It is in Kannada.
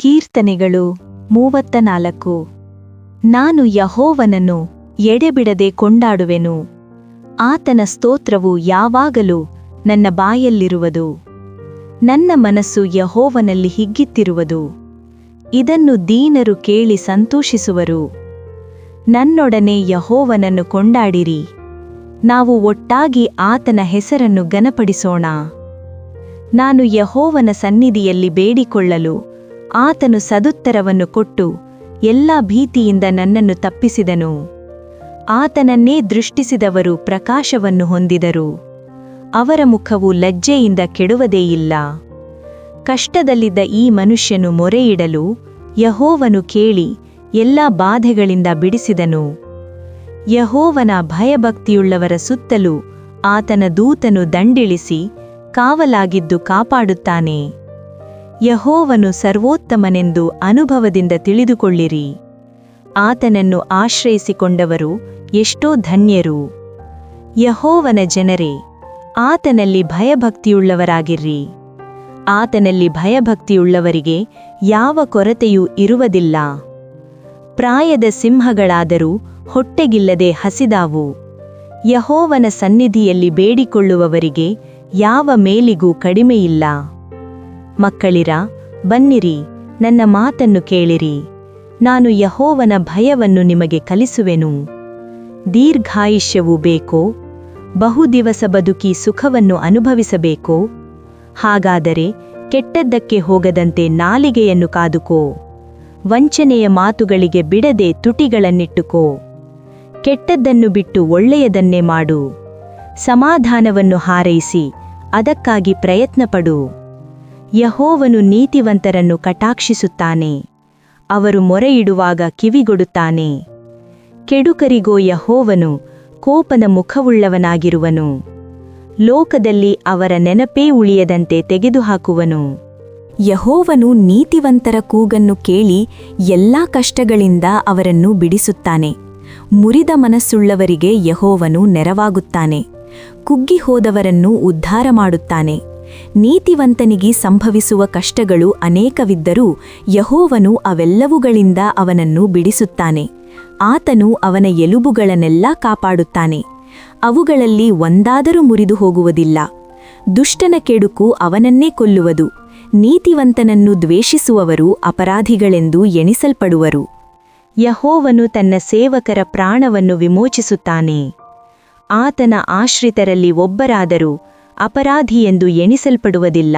ಕೀರ್ತನೆಗಳು 34. ನಾನು ಯೆಹೋವನನ್ನು ಎಡೆಬಿಡದೆ ಕೊಂಡಾಡುವೆನು. ಆತನ ಸ್ತೋತ್ರವು ಯಾವಾಗಲೂ ನನ್ನ ಬಾಯಲ್ಲಿರುವುದು. ನನ್ನ ಮನಸ್ಸು ಯೆಹೋವನಲ್ಲಿ ಹಿಗ್ಗಿತ್ತಿರುವುದು. ಇದನ್ನು ದೀನರು ಕೇಳಿ ಸಂತೋಷಿಸುವರು. ನನ್ನೊಡನೆ ಯೆಹೋವನನ್ನು ಕೊಂಡಾಡಿರಿ. ನಾವು ಒಟ್ಟಾಗಿ ಆತನ ಹೆಸರನ್ನು ಘನಪಡಿಸೋಣ. ನಾನು ಯೆಹೋವನ ಸನ್ನಿಧಿಯಲ್ಲಿ ಬೇಡಿಕೊಳ್ಳಲು ಆತನು ಸದುತ್ತರವನ್ನು ಕೊಟ್ಟು ಎಲ್ಲಾ ಭೀತಿಯಿಂದ ನನ್ನನ್ನು ತಪ್ಪಿಸಿದನು. ಆತನನ್ನೇ ದೃಷ್ಟಿಸಿದವರು ಪ್ರಕಾಶವನ್ನು ಹೊಂದಿದರು. ಅವರ ಮುಖವು ಲಜ್ಜೆಯಿಂದ ಕೆಡುವುದೇ ಇಲ್ಲ. ಕಷ್ಟದಲ್ಲಿದ್ದ ಈ ಮನುಷ್ಯನು ಮೊರೆಯಿಡಲು ಯೆಹೋವನು ಕೇಳಿ ಎಲ್ಲಾ ಬಾಧೆಗಳಿಂದ ಬಿಡಿಸಿದನು. ಯೆಹೋವನ ಭಯಭಕ್ತಿಯುಳ್ಳವರ ಸುತ್ತಲೂ ಆತನ ದೂತನು ದಂಡಿಳಿಸಿ ಕಾವಲಾಗಿದ್ದು ಕಾಪಾಡುತ್ತಾನೆ. ಯೆಹೋವನು ಸರ್ವೋತ್ತಮನೆಂದು ಅನುಭವದಿಂದ ತಿಳಿದುಕೊಳ್ಳಿರಿ. ಆತನನ್ನು ಆಶ್ರಯಿಸಿಕೊಂಡವರು ಎಷ್ಟೋ ಧನ್ಯರು. ಯೆಹೋವನ ಜನರೇ, ಆತನಲ್ಲಿ ಭಯಭಕ್ತಿಯುಳ್ಳವರಾಗಿರ್ರಿ. ಆತನಲ್ಲಿ ಭಯಭಕ್ತಿಯುಳ್ಳವರಿಗೆ ಯಾವ ಕೊರತೆಯೂ ಇರುವುದಿಲ್ಲ. ಪ್ರಾಯದ ಸಿಂಹಗಳಾದರೂ ಹೊಟ್ಟೆಗಿಲ್ಲದೆ ಹಸಿದಾವು. ಯೆಹೋವನ ಸನ್ನಿಧಿಯಲ್ಲಿ ಬೇಡಿಕೊಳ್ಳುವವರಿಗೆ ಯಾವ ಮೇಲಿಗೂ ಕಡಿಮೆಯಿಲ್ಲ. ಮಕ್ಕಳಿರ, ಬನ್ನಿರಿ, ನನ್ನ ಮಾತನ್ನು ಕೇಳಿರಿ. ನಾನು ಯೆಹೋವನ ಭಯವನ್ನು ನಿಮಗೆ ಕಲಿಸುವೆನು. ದೀರ್ಘಾಯುಷ್ಯವು ಬೇಕೋ? ಬಹುದಿವಸ ಬದುಕಿ ಸುಖವನ್ನು ಅನುಭವಿಸಬೇಕೋ? ಹಾಗಾದರೆ ಕೆಟ್ಟದ್ದಕ್ಕೆ ಹೋಗದಂತೆ ನಾಲಿಗೆಯನ್ನು ಕಾದುಕೋ. ವಂಚನೆಯ ಮಾತುಗಳಿಗೆ ಬಿಡದೆ ತುಟಿಗಳನ್ನಿಟ್ಟುಕೋ. ಕೆಟ್ಟದ್ದನ್ನು ಬಿಟ್ಟು ಒಳ್ಳೆಯದನ್ನೇ ಮಾಡು. ಸಮಾಧಾನವನ್ನು ಹಾರೈಸಿ ಅದಕ್ಕಾಗಿ ಪ್ರಯತ್ನಪಡು. ಯೆಹೋವನು ನೀತಿವಂತರನ್ನು ಕಟಾಕ್ಷಿಸುತ್ತಾನೆ. ಅವರು ಮೊರೆಯಿಡುವಾಗ ಕಿವಿಗೊಡುತ್ತಾನೆ. ಕೆಡುಕರಿಗೋ ಯೆಹೋವನು ಕೋಪದ ಮುಖವುಳ್ಳವನಾಗಿರುವನು. ಲೋಕದಲ್ಲಿ ಅವರ ನೆನಪೇ ಉಳಿಯದಂತೆ ತೆಗೆದುಹಾಕುವನು. ಯೆಹೋವನು ನೀತಿವಂತರ ಕೂಗನ್ನು ಕೇಳಿ ಎಲ್ಲಾ ಕಷ್ಟಗಳಿಂದ ಅವರನ್ನು ಬಿಡಿಸುತ್ತಾನೆ. ಮುರಿದ ಮನಸ್ಸುಳ್ಳವರಿಗೆ ಯೆಹೋವನು ನೆರವಾಗುತ್ತಾನೆ. ಕುಗ್ಗಿ ಹೋದವರನ್ನು ಉದ್ಧಾರ ಮಾಡುತ್ತಾನೆ. ನೀತಿವಂತನಿಗೆ ಸಂಭವಿಸುವ ಕಷ್ಟಗಳು ಅನೇಕವಿದ್ದರೂ ಯೆಹೋವನು ಅವೆಲ್ಲವುಗಳಿಂದ ಅವನನ್ನು ಬಿಡಿಸುತ್ತಾನೆ. ಆತನು ಅವನ ಎಲುಬುಗಳನ್ನೆಲ್ಲ ಕಾಪಾಡುತ್ತಾನೆ. ಅವುಗಳಲ್ಲಿ ಒಂದಾದರೂ ಮುರಿದು ಹೋಗುವುದಿಲ್ಲ. ದುಷ್ಟನ ಕೆಡುಕು ಅವನನ್ನೇ ಕೊಲ್ಲುವುದು. ನೀತಿವಂತನನ್ನು ದ್ವೇಷಿಸುವವರು ಅಪರಾಧಿಗಳೆಂದು ಎಣಿಸಲ್ಪಡುವರು. ಯೆಹೋವನು ತನ್ನ ಸೇವಕರ ಪ್ರಾಣವನ್ನು ವಿಮೋಚಿಸುತ್ತಾನೆ. ಆತನ ಆಶ್ರಿತರಲ್ಲಿ ಒಬ್ಬರಾದರೂ ಅಪರಾಧಿಯೆಂದು ಎಣಿಸಲ್ಪಡುವುದಿಲ್ಲ.